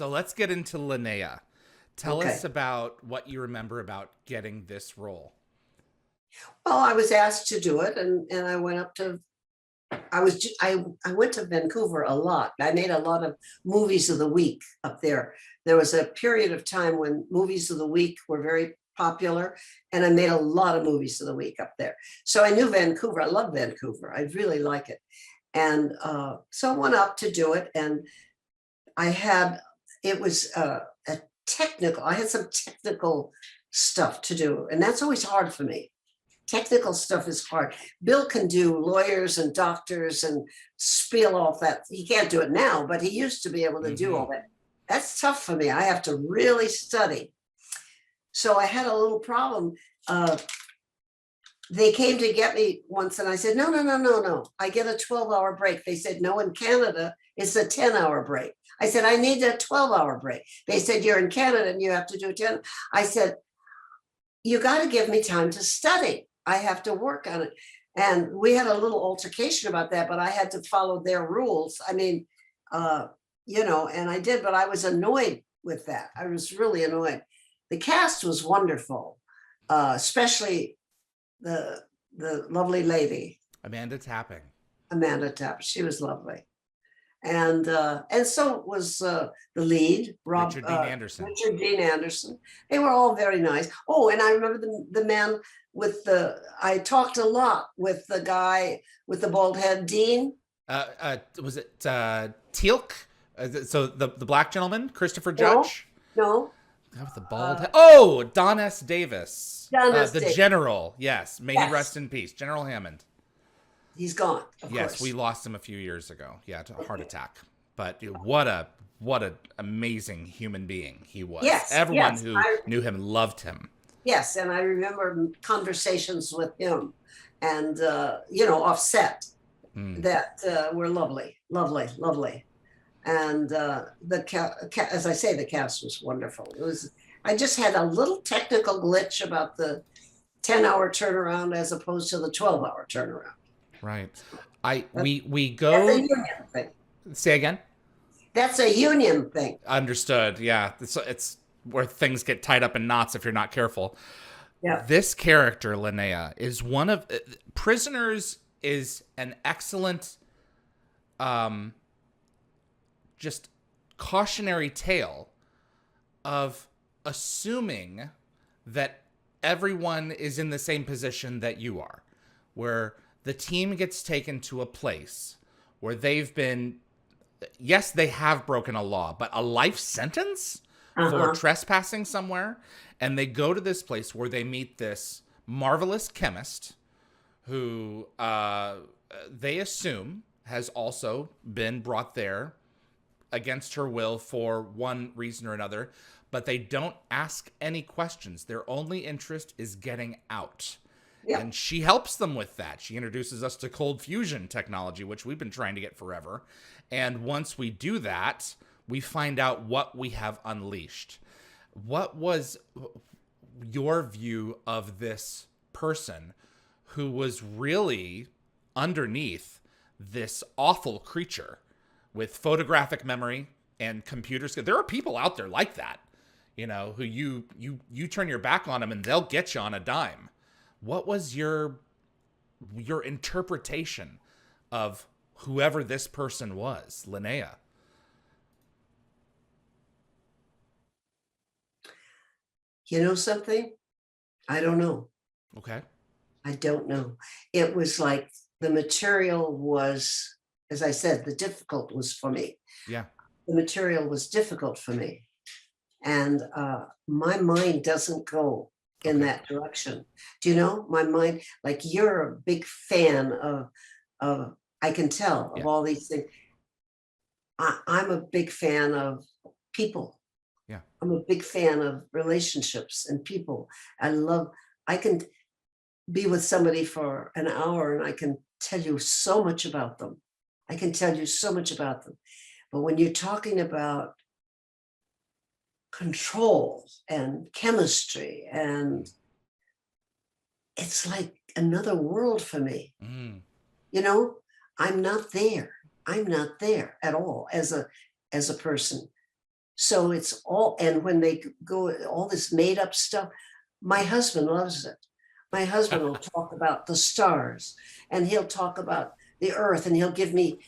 So let's get into Linea. Tell Okay. us about what you remember about getting this role. Well, I was asked to do it, and I went up to. I went to Vancouver a lot. I made a lot of movies of the week up there. There was a period of time when movies of the week were very popular, and I made a lot of movies of the week up there. So I knew Vancouver. I love Vancouver. I really like it, and so I went up to do it, and I had it was a technical. I had some technical stuff to do, and that's always hard for me. Technical stuff is hard. Bill can do lawyers and doctors and spiel off that. He can't do it now, but he used to be able to do Mm-hmm. all that. That's tough for me. I have to really study. So I had a little problem. They came to get me once, and I said, no, no, no, no, no. I get a 12-hour break. They said, no, in Canada, it's a 10-hour break. I said, I need a 12-hour break. They said, you're in Canada and you have to do 10. I said, you got to give me time to study. I have to work on it. And we had a little altercation about that, but I had to follow their rules. I mean, and I did, but I was annoyed with that. I was really annoyed. The cast was wonderful, especially the lovely lady, Amanda Tapping. Amanda Tapp. She was lovely. And so was the lead, Richard Dean Anderson. Richard Dean Anderson. They were all very nice. Oh, and I remember the man with I talked a lot with the guy with the bald head, Dean. Was it Teal'c? So the black gentleman, Christopher No, Judge? no, That was the bald head. Oh, Don S. Davis. Dennis The Day. general. Yes. May he Yes, rest in peace. General Hammond. he's gone, of Yes, course. we lost him a few years ago. Yeah, to a heart Okay. attack. But what a amazing human being he was. Yes, Everyone yes, who knew him loved him. yes, and I remember conversations with him, and offset Mm, that were lovely, lovely, lovely. And as I say, the cast was wonderful. It was. I just had a little technical glitch about the 10-hour turnaround as opposed to the 12-hour turnaround. right. I But we that's a go union thing. say again. That's a union thing. Understood. Yeah, it's where things get tied up in knots if you're not careful. Yeah. This character, Linnea, is one of Prisoners is an excellent just cautionary tale of assuming that everyone is in the same position that you are, where the team gets taken to a place where they've been, yes, they have broken a law, but a life sentence for Uh-huh. trespassing somewhere. And they go to this place where they meet this marvelous chemist who they assume has also been brought there against her will for one reason or another, but they don't ask any questions. Their only interest is getting out. Yeah. And she helps them with that. She introduces us to cold fusion technology, which we've been trying to get forever. And once we do that, we find out what we have unleashed. What was your view of this person who was really underneath this awful creature with photographic memory and computers? There are people out there like that, who you turn your back on them and they'll get you on a dime. What was your interpretation of whoever this person was, Linnea? You know something? I don't know. Okay. I don't know. It was like the material was, as I said, the difficult was for me. Yeah. The material was difficult for me. And my mind doesn't go in Okay. that direction. Do you know? My mind, like you're a big fan of I can tell of Yeah. all these things. I'm a big fan of people. Yeah. I'm a big fan of relationships and people. I can be with somebody for an hour and I can tell you so much about them. I can tell you so much about them. But when you're talking about control and chemistry, and it's like another world for me. Mm. I'm not there. I'm not there at all as a person. So it's all, and when they go, all this made up stuff, my husband loves it. My husband will talk about the stars, and he'll talk about the earth, and he'll give me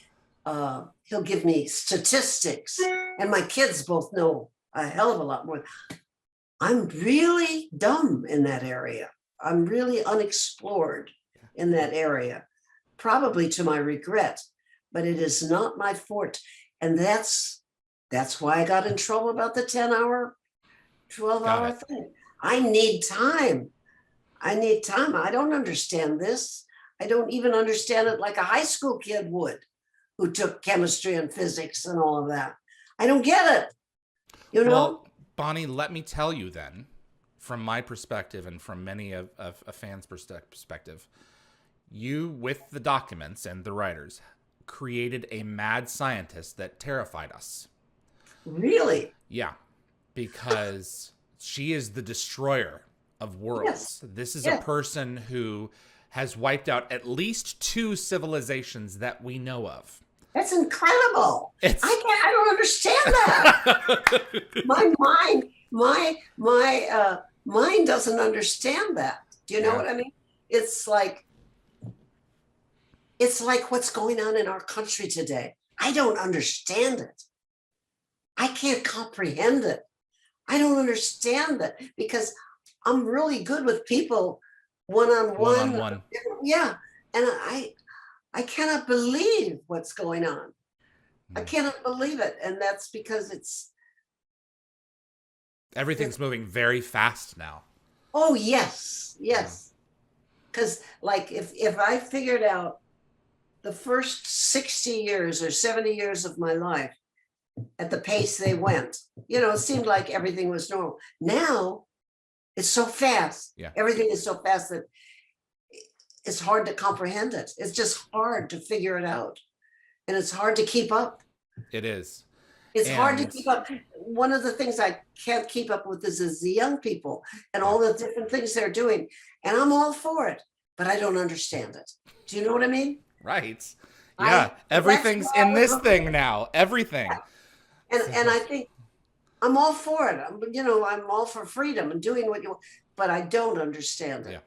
statistics, and my kids both know a hell of a lot more. I'm really dumb in that area. I'm really unexplored in that area, probably to my regret, but it is not my forte. And that's why I got in trouble about the 10-hour, 12-hour thing. I need time. I need time. I don't understand this. I don't even understand it like a high school kid would, who took chemistry and physics and all of that. I don't get it. You know? Well, Bonnie, let me tell you then, from my perspective and from many of a fan's perspective, you, with the documents and the writers, created a mad scientist that terrified us. Really? Yeah, because she is the destroyer of worlds. Yes. This is a person who has wiped out at least 2 civilizations that we know of. That's incredible. I don't understand that. my mind doesn't understand that. Do you know what I mean? It's like what's going on in our country today. I don't understand it. I can't comprehend it. I don't understand that, because I'm really good with people one-on-one. Yeah. And I cannot believe what's going on. I cannot believe it. And that's because everything's moving very fast now. Oh, yes. Yes. Because like if I figured out the first 60 years or 70 years of my life at the pace they went, it seemed like everything was normal. Now it's so fast. Yeah. Everything is so fast that it's hard to comprehend it. It's just hard to figure it out. And it's hard to keep up. It is. It's hard to keep up. One of the things I can't keep up with is the young people and all the different things they're doing. And I'm all for it, but I don't understand it. Do you know what I mean? Right. Yeah. Everything's in this thing now. Everything. And I think I'm all for it. I'm all for freedom and doing what you want, but I don't understand it. Yeah.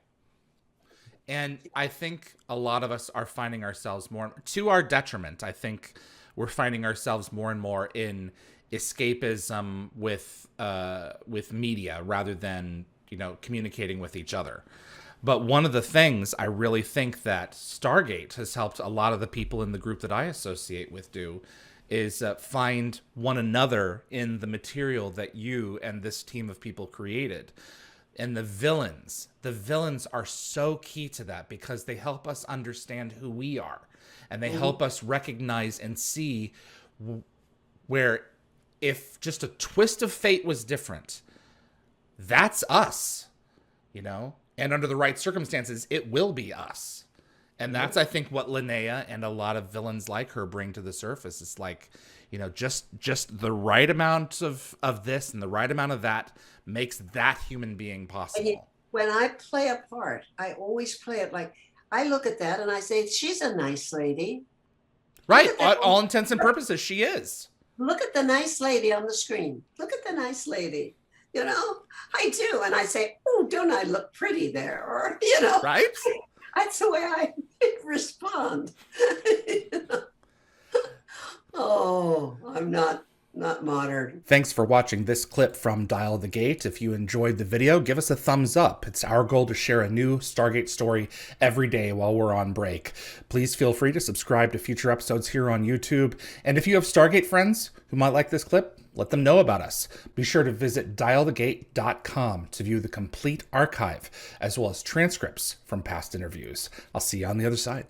And I think a lot of us are finding ourselves more, to our detriment, I think we're finding ourselves more and more in escapism with media rather than, communicating with each other. But one of the things I really think that Stargate has helped a lot of the people in the group that I associate with do is find one another in the material that you and this team of people created. And the villains are so key to that, because they help us understand who we are, and they help us recognize and see where, if just a twist of fate was different, that's us, and under the right circumstances, it will be us. And that's, I think, what Linea and a lot of villains like her bring to the surface. It's like, just the right amount of this and the right amount of that makes that human being possible. When I play a part, I always play it like, I look at that and I say, she's a nice lady. Right. All intents and purposes, she is. Look at the nice lady on the screen. Look at the nice lady. I do. And I say, oh, don't I look pretty there? Or, Right. That's the way I respond. Oh, I'm not modern. Thanks for watching this clip from Dial the Gate. If you enjoyed the video, give us a thumbs up. It's our goal to share a new Stargate story every day while we're on break. Please feel free to subscribe to future episodes here on YouTube. And if you have Stargate friends who might like this clip, let them know about us. Be sure to visit dialthegate.com to view the complete archive, as well as transcripts from past interviews. I'll see you on the other side.